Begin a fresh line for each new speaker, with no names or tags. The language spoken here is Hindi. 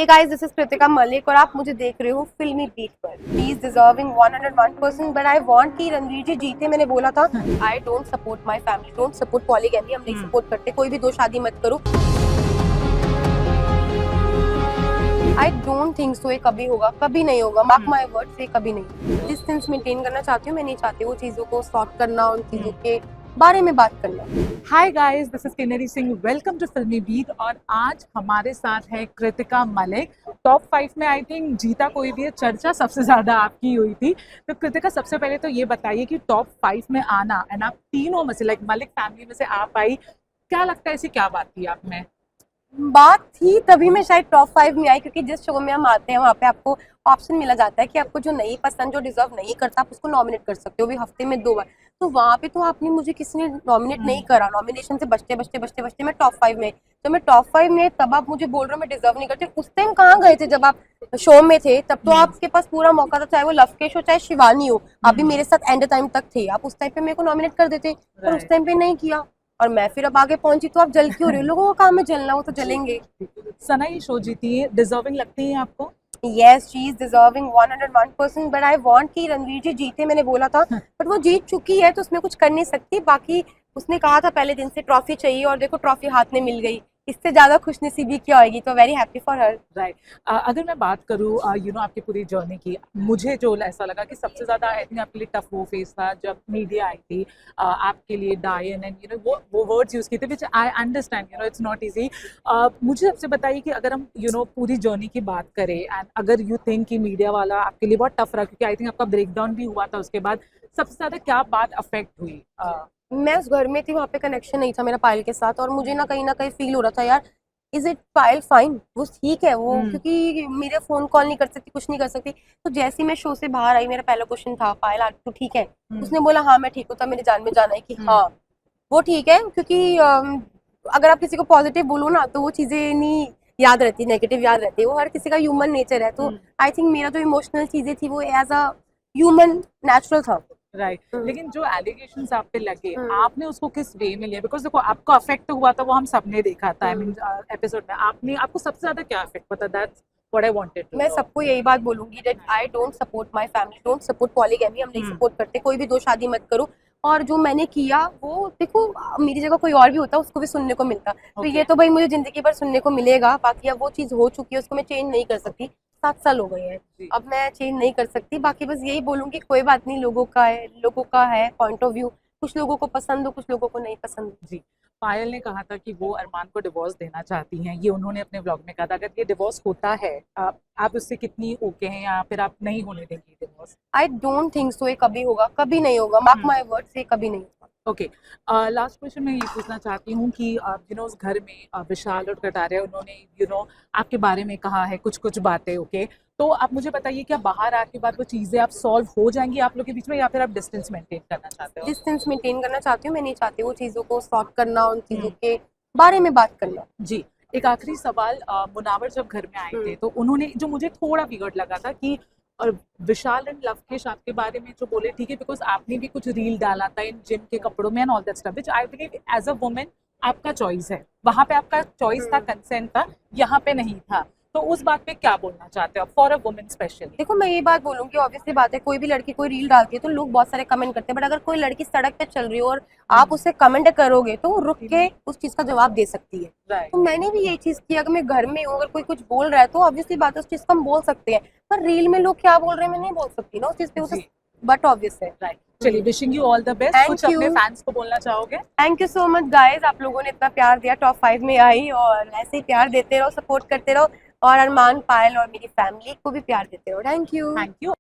Hey guys, this is Kritika Malik और आप मुझे देख रहे हो फिल्मी बीट पर। He is deserving 101%, but I want कि रणवीर जी जीते। मैंने बोला था I don't support my family, don't support polygamy, हम नहीं सपोर्ट करते, कोई भी दो शादी मत करो। I don't think so, ये कभी होगा, कभी नहीं होगा, mark my words, ये कभी नहीं। डिस्टेंस मेंटेन करना चाहती हूँ, मैं नहीं चाहती वो चीजों को सॉर्ट करना, उन चीजों के बारे में बात करना।
Hi guys, this is Kinnari Singh, welcome to filmy beat. और आज हमारे साथ है कृतिका मलिक। टॉप 5 में आई थिंक जीता कोई भी है, चर्चा सबसे ज्यादा आपकी हुई थी। तो कृतिका, सबसे पहले तो ये बताइए कि टॉप 5 में आना एंड आप तीनों में से लाइक मलिक फैमिली में से आप आई, क्या लगता है ऐसी क्या बात थी आप में?
बात थी तभी मैं शायद टॉप 5 में आई, क्योंकि जिस शो में हम आते हैं वहाँ पे आपको ऑप्शन मिला जाता है कि आपको जो नहीं पसंद, जो डिजर्व नहीं करता, आप उसको नॉमिनेट कर सकते हो भी हफ्ते में 2 बार। तो वहाँ पे तो आपने मुझे किसी ने नॉमिनेट नहीं करा, नॉमिनेशन से बचते मैं टॉप 5 में। तो मैं टॉप 5 में, तब आप मुझे बोल रहे हो मैं डिजर्व नहीं करती। उस टाइम कहाँ गए थे जब आप शो में थे? तब तो आपके पास पूरा मौका था, चाहे वो लव केश हो चाहे शिवानी हो, आप भी मेरे साथ एंड टाइम तक थे। आप उस टाइम पे मेरे को नॉमिनेट कर देते, पर उस टाइम पे नहीं किया और मैं फिर अब आगे पहुंची। तो आप जल क्यों रहे हो? लोगों का काम है जलना, वो तो जलेंगे।
सना ये शो जीती है, डिजर्विंग लगती है आपको?
Yes, she is deserving 101%, but I want कि रणवीर जी जीते। मैंने बोला था, बट वो जीत चुकी है तो उसमें कुछ कर नहीं सकती। बाकी उसने कहा था पहले दिन से ट्रॉफी चाहिए और देखो ट्रॉफी हाथ में मिल गई, इससे ज्यादा खुशनसीबी क्या होगी। तो very happy for her.
Right. अगर मैं बात करूँ आपकी पूरी जर्नी की, मुझे जो ऐसा लगा कि सबसे ज़्यादा आई थिंक आपके लिए टफ वो फेस था जब मीडिया आई थी आपके लिए डायन एंड वो वर्ड्स यूज़ किए थे, which I understand it's not easy. मुझे सबसे बताइए कि अगर हम पूरी जर्नी की बात करें एंड अगर यू थिंक कि मीडिया वाला आपके लिए बहुत टफ रहा, क्योंकि आई थिंक आपका ब्रेकडाउन भी हुआ था उसके बाद, सबसे ज़्यादा क्या बात अफेक्ट हुई?
मैं उस घर में थी, वहाँ पे कनेक्शन नहीं था मेरा पायल के साथ, और मुझे ना कहीं फील हो रहा था यार, इज इट पायल फाइन, वो ठीक है वो, क्योंकि मेरे फोन कॉल नहीं कर सकती, कुछ नहीं कर सकती। तो जैसे ही मैं शो से बाहर आई, मेरा पहला क्वेश्चन था पायल आज तो ठीक है? उसने बोला हाँ मैं ठीक हूँ। तब मेरी जान में जाना है कि हाँ वो ठीक है, क्योंकि अगर आप किसी को पॉजिटिव बोलो ना तो वो चीजें नहीं याद रहती, नेगेटिव याद रहती है। वो हर किसी का ह्यूमन नेचर है। तो आई थिंक मेरा जो इमोशनल चीजें थी वो एज अ ह्यूमन नेचुरल था।
राइट। लेकिन जो एलिगेशंस आप पे लगे, आपने उसको किस वे में लिया? बिकॉज देखो आपको अफेक्ट हुआ था, वो हम सबने देखा था। आई मीन एपिसोड में आपको सबसे ज्यादा क्या अफेक्ट पता? That's what I wanted to.
मैं सबको यही बात बोलूंगी that I don't support my family, don't support polygamy, हम नहीं सपोर्ट करते, कोई भी दो शादी मत करो। और जो मैंने किया वो देखो, मेरी जगह कोई और भी होता उसको भी सुनने को मिलता। तो ये तो भाई मुझे जिंदगी भर सुनने को मिलेगा। बाकी अब वो चीज हो चुकी है, उसको मैं चेंज नहीं कर सकती। 7 साल हो गए हैं, अब मैं चेंज नहीं कर सकती। बाकी बस यही बोलूंगी कोई बात नहीं, लोगों का है पॉइंट ऑफ व्यू, कुछ लोगों को पसंद हो, कुछ लोगों को नहीं पसंद।
जी। पायल ने कहा था कि वो अरमान को डिवोर्स देना चाहती हैं, ये उन्होंने अपने व्लॉग में कहा था। अगर ये डिवोर्स होता है, आप उससे कितनी ओके हैं या फिर आप नहीं होने देंगी divorce?
I don't think so, ये कभी होगा, कभी नहीं होगा, मार्क माय वर्ड्स, ये कभी नहीं होगा।
ओके। लास्ट क्वेश्चन मैं ये पूछना चाहती हूँ कि उस घर में विशाल और कटारिया उन्होंने आपके बारे में कहा है कुछ बातें, ओके? तो आप मुझे बताइए, क्या बाहर आके बाद वो चीज़ें आप सॉल्व हो जाएंगी आप लोग के बीच में, या फिर आप डिस्टेंस मेंटेन करना चाहते हो?
डिस्टेंस मेंटेन करना चाहती हूँ, मैं नहीं चाहती वो चीज़ों को सॉर्ट करना, उन चीज़ों के बारे में बात करना।
जी। एक आखिरी सवाल, मुनावर जब घर में आए थे तो उन्होंने, जो मुझे थोड़ा वियर्ड लगा था कि और विशाल एंड लवकेश आपके बारे में जो बोले, ठीक है, बिकॉज आपने भी कुछ रील डाला था इन जिम के कपड़ों में and all that stuff, which I believe as a women आपका चॉइस है। वहां पे आपका चॉइस था, कंसेंट था, यहाँ पे नहीं था। तो उस बात पे क्या बोलना चाहते हो फॉर अ वुमेन स्पेशली?
देखो मैं ये बात बोलूंगी, ऑब्वियसली बात है, कोई भी लड़की कोई रील डालती है तो लोग बहुत सारे कमेंट करते हैं, बट अगर कोई लड़की सड़क पे चल रही हो और आप उससे कमेंट करोगे तो वो रुक के उस चीज का जवाब दे सकती है। तो मैंने भी यही चीज की, अगर मैं घर में हूँ, अगर कोई कुछ बोल रहा है तो ऑब्वियसली बात है उस चीज को हम बोल सकते हैं, पर रील में लोग क्या बोल रहे हैं मैं नहीं बोल सकती ना उस चीज पे, बट ऑब्वियस है।
राइट। चलिए, wishing you all the best. कुछ अपने फैंस को बोलना चाहोगे?
Thank you so much guys, आप लोगों ने इतना प्यार दिया, टॉप 5 में आई, और ऐसे ही प्यार देते रहो, सपोर्ट करते रहो, और अरमान, पायल और मेरी फैमिली को भी प्यार देते रहो। Thank you.
Thank you.